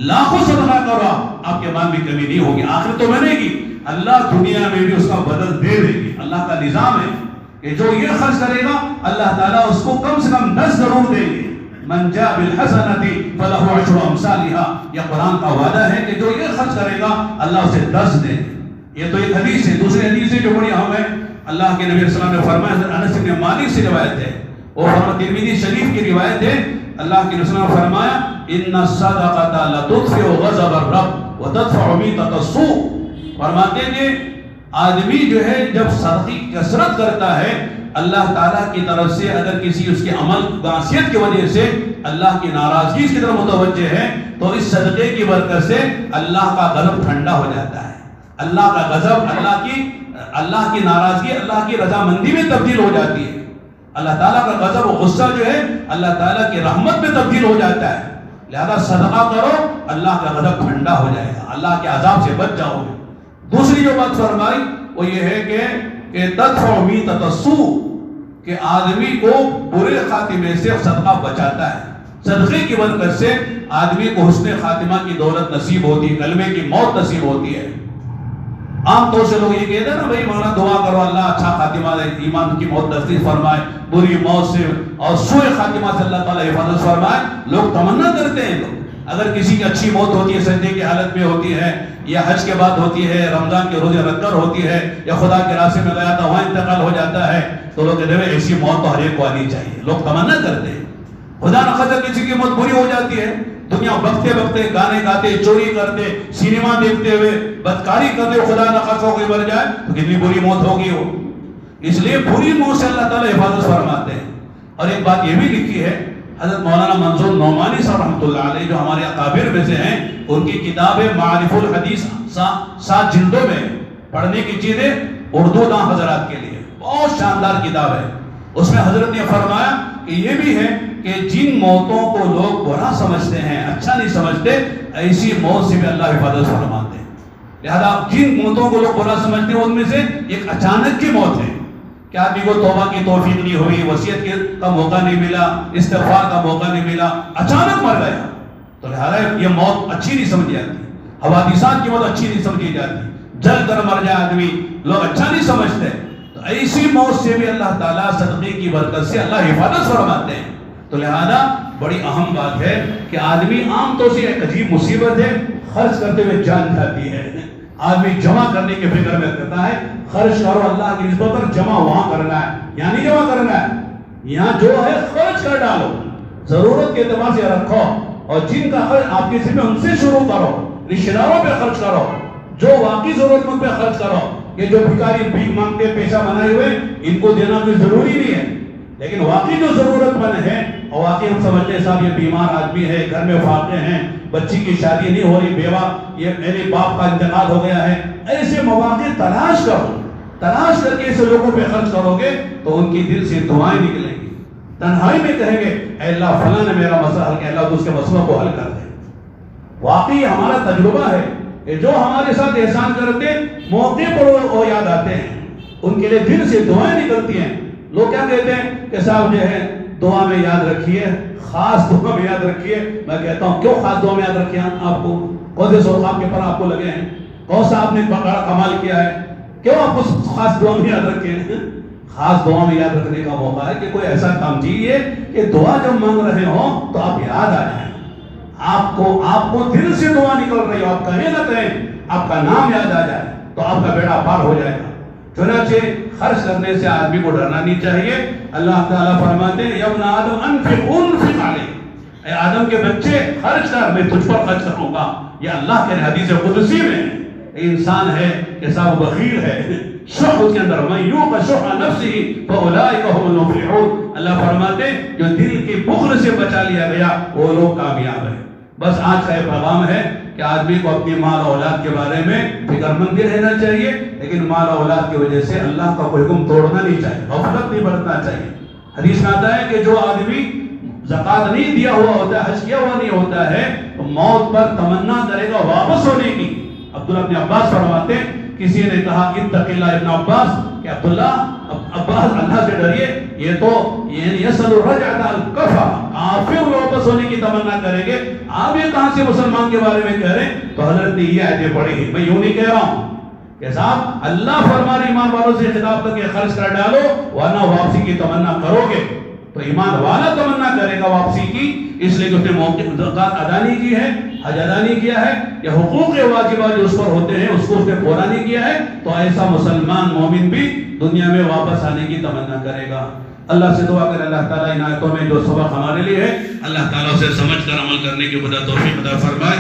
لاکھوں صدقہ کرو آپ کے مال میں کمی نہیں ہوگی، آخر تو بنے گی، اللہ دنیا میں بھی اس کا بدل دے دے گی۔ اللہ کا نظام ہے کہ جو یہ خرچ کرے گا اللہ تعالیٰ اس کو کم سے کم 10 ضرور دیں گے۔ من جاء بالحسنۃ فلہ عشر امثالها، یہ قرآن کا وعدہ ہے کہ جو یہ خرچ کرے گا اللہ اسے 10 دے گا۔ یہ تو ایک حدیث ہے۔ دوسری حدیث ہے جو بڑی اہم ہے، اللہ کے نبی صلی اللہ علیہ وسلم نے فرمایا، حضرت انس بن مالک سے روایت ہے، وہ ترمذی شریف کی روایت ہے، اللہ کے رسول نے فرمایا ان الصدقۃ لتطفئ غضب الرب وتدفع میتۃ السوء، فرماتے ہیں کہ آدمی جو ہے جب صدقے کی کثرت کرتا ہے اللہ تعالیٰ کی طرف سے، اگر کسی اس کے عمل معصیت کی وجہ سے اللہ کی ناراضگی اس کی طرف متوجہ ہے تو اس صدقے کی برکت سے اللہ کا غضب ٹھنڈا ہو جاتا ہے۔ اللہ کا غضب اللہ کی ناراضگی اللہ کی رضامندی میں تبدیل ہو جاتی ہے۔ اللہ تعالیٰ کا غضب و غصہ جو ہے اللہ تعالیٰ کی رحمت میں تبدیل ہو جاتا ہے۔ لہذا صدقہ کرو، اللہ کا غضب ٹھنڈا ہو جائے گا، اللہ کے عذاب سے بچ جاؤ گے۔ دوسری جو بات فرمائی وہ یہ ہے کہ تدفع میتۃ السوء، کہ آدمی کو برے خاتمے سے صدقہ بچاتا ہے۔ صدقے کی برکت سے آدمی کو حسن خاتمہ کی دولت نصیب ہوتی ہے، کلمے کی موت نصیب ہوتی ہے۔ عام طور سے لوگ یہ کہتے ہیں نا بھائی مولانا دعا کرو اللہ اچھا خاتمہ دے، ایمان کی موت نصیب فرمائے، بری موت سے اور سوء خاتمہ سے اللہ تعالیٰ حفاظت فرمائے، لوگ تمنا کرتے ہیں۔ لوگ اگر کسی کی اچھی موت ہوتی ہے، سجدے کی حالت میں ہوتی ہے، یا حج کے بعد ہوتی ہے، رمضان کے روزے رکھ کر ہوتی ہے، یا خدا کے راستے میں گیا تھا وہاں انتقال ہو جاتا ہے، تو لوگ کہتے ہیں ایسی موت تو ہر ایک کو آنی چاہیے، لوگ تمنا کرتے ہیں۔ خدا نہ خدا کسی کی موت بری ہو جاتی ہے، دنیا بکتے بکتے، گانے گاتے، چوری کرتے، سینما دیکھتے ہوئے، بدکاری کرتے ہوئے خدا نہ خدا کوئی مر جائے تو کتنی بری موت ہوگی وہ۔ اس لیے بری موت سے اللہ تعالیٰ حفاظت فرماتے ہیں۔ اور ایک بات یہ بھی لکھی ہے، حضرت مولانا منظور نعمانی صاحب رحمۃ اللہ علیہ جو ہمارے اکابر میں سے ہیں، ان کی کتاب ہے معارف الحدیث، 7 جلدوں میں پڑھنے کی چیزیں اردو داں حضرات کے لیے بہت شاندار کتاب ہے۔ اس میں حضرت نے فرمایا کہ یہ بھی ہے کہ جن موتوں کو لوگ برا سمجھتے ہیں، اچھا نہیں سمجھتے، ایسی موت سے بھی اللہ حفاظت فرماتے ہیں۔ لہذا جن موتوں کو لوگ برا سمجھتے ہیں ان میں سے ایک اچانک کی موت ہے کہ آدمی کو توبہ کی توفیق نہیں ہوئی، وصیت کا موقع نہیں ملا، استغفار کا موقع نہیں ملا، اچانک مر گیا، تو لہذا یہ موت اچھی نہیں سمجھی جاتی۔ حوادثات کی موت اچھی نہیں سمجھی جاتی، جل کر مر جائے آدمی لوگ اچھا نہیں سمجھتے، تو ایسی موت سے بھی اللہ تعالیٰ صدقے کی برکت سے اللہ حفاظت فرماتے ہیں۔ تو لہذا بڑی اہم بات ہے کہ آدمی عام طور سے ایک عجیب مصیبت ہے، خرچ کرتے ہوئے جان جاتی ہے۔ آدمی جمع کرنے کے فکر میں کرتا ہے، خرچ کرو اللہ کی نسبت پر، جمع وہاں کرنا ہے، یہاں نہیں جمع کرنا ہے، یہاں جو ہے خرچ کر ڈالو، ضرورت کے اعتبار سے رکھو، اور جن کا خرچ آپ کے ذمہ ان سے شروع کرو، رشتہ داروں پہ خرچ کرو، جو واقعی ضرورت مند پہ خرچ کرو۔ یہ جو بھکاری بھیک مانگتے پیشہ بنائے ہوئے ان کو دینا کوئی ضروری نہیں ہے، لیکن واقعی جو ضرورت مند ہے اور واقعی ہم سمجھتے ہیں صاحب یہ بیمار آدمی ہے، گھر میں فاقے ہیں، بچی کی شادی نہیں ہو رہی، بیوہ، یہ میرے باپ کا انتقال ہو گیا ہے، ایسے مواقع تلاش کرو، تلاش کر کے ایسے لوگوں پہ خرچ کرو گے تو ان کی دل سے دعائیں نکلیں گی، تنہائی میں کہیں گے اے اللہ فلاں نے میرا مسئلہ حل کیا، اللہ تو اس کے مسئلوں کو حل کر دے۔ واقعی ہمارا تجربہ ہے کہ جو ہمارے ساتھ احسان کرتے ہیں موقع پر وہ یاد آتے ہیں، ان کے لیے دل سے دعائیں نکلتی ہیں۔ لوگ کیا کہتے ہیں کہ صاحب جو ہے دعا میں یاد رکھیے، خاص دعا میں یاد رکھیے۔ میں کہتا ہوں کیوں خاص دعا میں یاد رکھیے؟ آپ کو کون سے سوال کے پر آپ کو لگے ہیں؟ کون سا آپ نے بڑا کمال کیا ہے؟ کیوں آپ کو خاص دعا میں یاد رکھے ہیں؟ خاص دعا میں یاد رکھنے کا موقع ہے کہ کوئی ایسا کام کیجیے کہ دعا جب مانگ رہے ہوں تو آپ یاد آ جائیں، آپ کو دل سے دعا نکل رہی ہو، آپ کہیں نہ کہیں آپ کا نام یاد آ جائے تو آپ کا بیڑا پار ہو جائے گا۔ چنانچہ خرچ کرنے سے آدمی کو ڈرنا نہیں چاہیے۔ اللہ تعالیٰ فرماتے ہیں یا ابن آدم انفق علیہ، اے آدم کے بچے خرچ کر، میں تجھ پر خرچ کروں گا۔ یہ اللہ کے حدیث قدسی میں انسان ہے کہ صاحب بخیل ہے، شح اس کے اندر، من یوق شح نفسہ فاولئک هم المفلحون۔ اللہ فرماتے ہیں جو دل کی بخل سے بچا لیا گیا وہ لوگ کامیاب ہیں۔ بس آج کا یہ پیغام ہے کہ آدمی کو اپنی مال اولاد کے بارے میں فکر مند بھی رہنا چاہیے، لیکن مال اولاد کی وجہ سے اللہ کا کوئی حکم توڑنا نہیں چاہیے، غفلت نہیں برتنا چاہیے۔ حدیث میں آتا ہے کہ جو آدمی زکوٰۃ نہیں دیا ہوا ہوتا ہے، حج کیا ہوا نہیں ہوتا ہے، تو موت پر تمنا کرے گا واپس ہونے کی۔ عبداللہ ابن عباس فرماتے ہیں کسی نے کہا اتق اللہ ابن عباس کہ عبداللہ عباس اللہ سے ڈریے، یہ تو یسل الرجعۃ الکفر، کافر واپس ہونے کی تمنا کریں گے، آپ یہ کہاں سے مسلمان کے بارے میں کہہ رہے ہیں؟ تو حضرت نے یہ آیتیں پڑھی ہیں۔ میں یوں نہیں کہہ رہا ہوں کہ صاحب اللہ فرما رہے ایمان والوں سے خطاب کر کے خرچ کر ڈالو ورنہ واپسی کی تمنا کرو گے، تو ایمان والا تمنا کرے گا واپسی کی، اس لیے کہ اس نے موقع زکوٰۃ ادا نہیں کی ہے، حج ادا نہیں کیا ہے، یا حقوق واجبات جو اس پر ہوتے ہیں اس کو اس نے پورا نہیں کیا ہے، تو ایسا مسلمان مومن بھی دنیا میں واپس آنے کی تمنا کرے گا۔ اللہ سے دعا کریں اللہ تعالیٰ ان آیتوں میں جو سبق ہمارے لیے ہے اللہ تعالیٰ اسے سمجھ کر عمل کرنے کی خدا توفیق عطا فرمائے۔